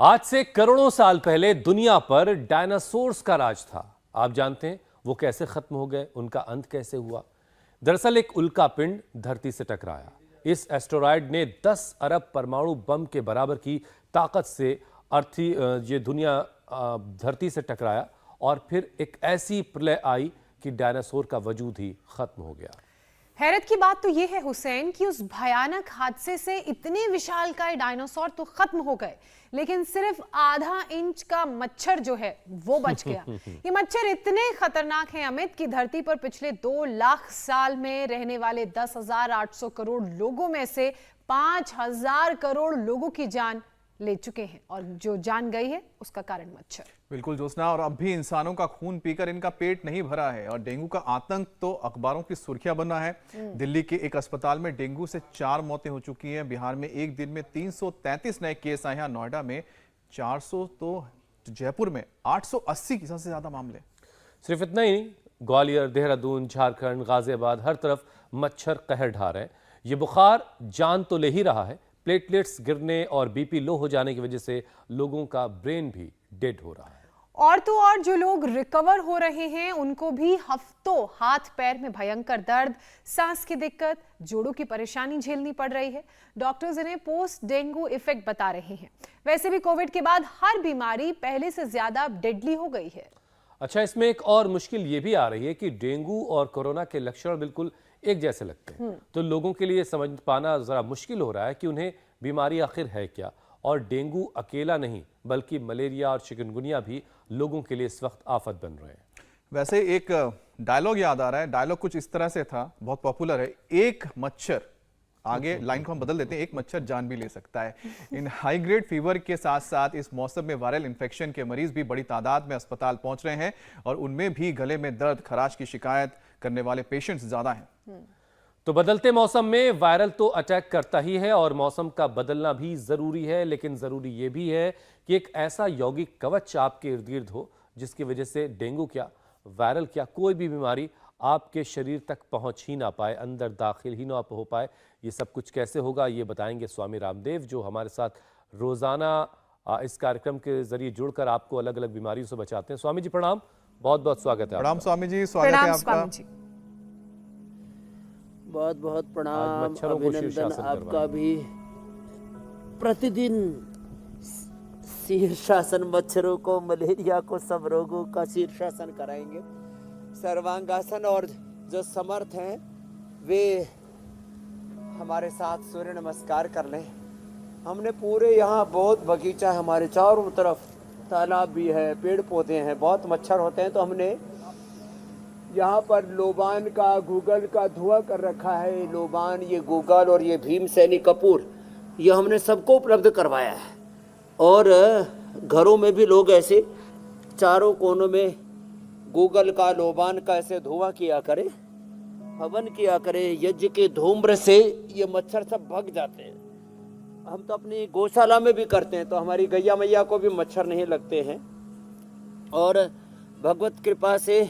आज से करोड़ों साल पहले दुनिया पर डायनासोर्स का राज था। आप जानते हैं वो कैसे खत्म हो गए, उनका अंत कैसे हुआ? दरअसल एक उल्का पिंड धरती से टकराया। इस एस्टेरॉयड ने 10 अरब परमाणु बम के बराबर की ताकत से ये दुनिया धरती से टकराया और फिर एक ऐसी प्रलय आई कि डायनासोर का वजूद ही खत्म हो गया। हैरत की बात तो यह है हुसैन कि उस भयानक हादसे से इतने विशालकाय डायनासोर तो खत्म हो गए, लेकिन सिर्फ आधा इंच का मच्छर जो है वो बच गया। ये मच्छर इतने खतरनाक हैं अमित कि धरती पर पिछले 2 लाख साल में रहने वाले 10,800 करोड़ लोगों में से 5,000 करोड़ लोगों की जान ले चुके हैं, और जो जान गई है उसका कारण मच्छर। बिल्कुल ज्योत्सना, और अब भी इंसानों का खून पीकर इनका पेट नहीं भरा है और डेंगू का आतंक तो अखबारों की सुर्खियां बना है। दिल्ली के एक अस्पताल में डेंगू से 4 मौतें हो चुकी हैं। बिहार में एक दिन में 333 नए केस आए हैं। नोएडा में 400, तो जयपुर में 880 की सबसे ज्यादा मामले। सिर्फ इतना ही नहीं, ग्वालियर, देहरादून, झारखंड, गाजियाबाद, हर तरफ मच्छर कहर ढा रहे हैं। ये बुखार जान तो ले ही रहा है, प्लेटलेट्स गिरने और बीपी लो हो जाने की वजह से लोगों का ब्रेन भी डेड हो रहा है। और तो और जो लोग रिकवर हो रहे हैं उनको भी हफ्तों हाथ पैर में भयंकर दर्द, सांस की दिक्कत, जोड़ों की परेशानी झेलनी पड़ रही है। डॉक्टर्स इन्हें पोस्ट डेंगू इफेक्ट बता रहे हैं। वैसे भी कोविड के बाद हर बीमारी पहले से ज्यादा डेडली हो गई है। अच्छा, इसमें एक और मुश्किल ये भी आ रही है कि डेंगू और कोरोना के लक्षण बिल्कुल एक जैसे लगते हैं, तो लोगों के लिए समझ पाना जरा मुश्किल हो रहा है कि उन्हें बीमारी आखिर है क्या। और डेंगू अकेला नहीं बल्कि मलेरिया और चिकनगुनिया भी लोगों के लिए इस वक्त आफत बन रहे हैं। वैसे एक डायलॉग याद आ रहा है। डायलॉग कुछ इस तरह से था, बहुत पॉपुलर है। एक मच्छर, आगे लाइन को हम बदल देते हैं, एक मच्छर जान भी ले सकता है। इन हाई ग्रेड फीवर के साथ साथ इस मौसम में वायरल इन्फेक्शन के मरीज भी बड़ी तादाद में अस्पताल पहुंच रहे हैं और उनमें भी गले में दर्द, खराश की शिकायत करने वाले पेशेंट्स ज्यादा हैं। तो बदलते मौसम में वायरल तो अटैक करता ही है और मौसम का बदलना भी जरूरी है, लेकिन जरूरी यह भी है कि एक ऐसा यौगिक कवच आपके इर्द गिर्द हो जिसकी वजह से डेंगू क्या, वायरल क्या, कोई भी बीमारी आपके शरीर तक पहुंच ही ना पाए, अंदर दाखिल ही ना हो पाए। ये सब कुछ कैसे होगा ये बताएंगे स्वामी रामदेव, जो हमारे साथ रोजाना इस कार्यक्रम के जरिए जुड़कर आपको अलग अलग बीमारियों से बचाते हैं। स्वामी जी प्रणाम, बहुत बहुत स्वागत है। प्रणाम स्वामी जी, स्वागत है आपका। बहुत बहुत प्रणाम, अभिनंदन आपका भी। प्रतिदिन शीर्षासन, मच्छरों को, मलेरिया को, सब रोगों का शीर्षासन कराएंगे। सर्वांगासन, और जो समर्थ हैं वे हमारे साथ सूर्य नमस्कार कर लें। हमने पूरे यहाँ बहुत बगीचा है, हमारे चारों तरफ तालाब भी है, पेड़ पौधे हैं, बहुत मच्छर होते हैं, तो हमने यहाँ पर लोबान का, गूगल का धुआं कर रखा है। लोबान, ये गूगल और ये भीमसेनी कपूर, ये हमने सबको उपलब्ध करवाया है। और घरों में भी लोग ऐसे चारों कोनों में गूगल का, लोबान का ऐसे धुआं किया करें, हवन किया करें। यज्ञ के धूम्र से ये मच्छर सब भग जाते हैं। हम तो अपनी गौशाला में भी करते हैं, तो हमारी गैया मैया को भी मच्छर नहीं लगते हैं। और भगवत कृपा से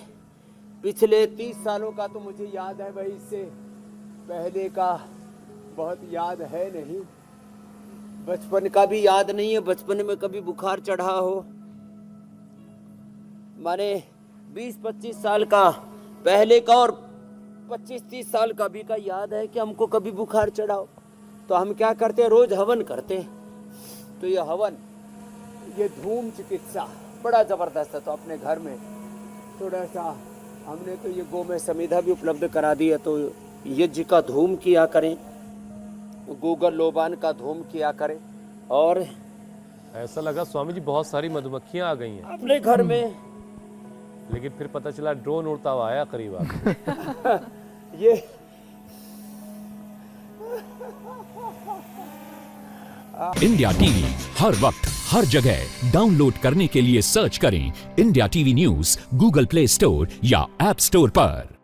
पिछले 30 सालों का तो मुझे याद है, वही इससे पहले का बहुत याद है नहीं। बचपन का भी याद नहीं है, बचपन में कभी बुखार चढ़ा हो। माने 20-25 साल का पहले का और 25-30 साल का भी का याद है कि हमको कभी बुखार चढ़ा हो। तो हम क्या करते हैं, रोज हवन करते हैं। तो ये हवन, ये धूम चिकित्सा बड़ा जबरदस्त है। तो अपने घर में थोड़ा सा हमने तो ये गोमय समिधा भी उपलब्ध करा दी है। तो यज्ञ का धूम किया करें, गूगल लोबान का धूम किया करें। और ऐसा लगा स्वामी जी बहुत सारी मधुमक्खियां आ गई हैं अपने घर में, लेकिन फिर पता चला ड्रोन उड़ता हुआ आया करीब आके। ये इंडिया टीवी हर वक्त हर जगह डाउनलोड करने के लिए सर्च करें India TV news Google play store या ऐप स्टोर पर।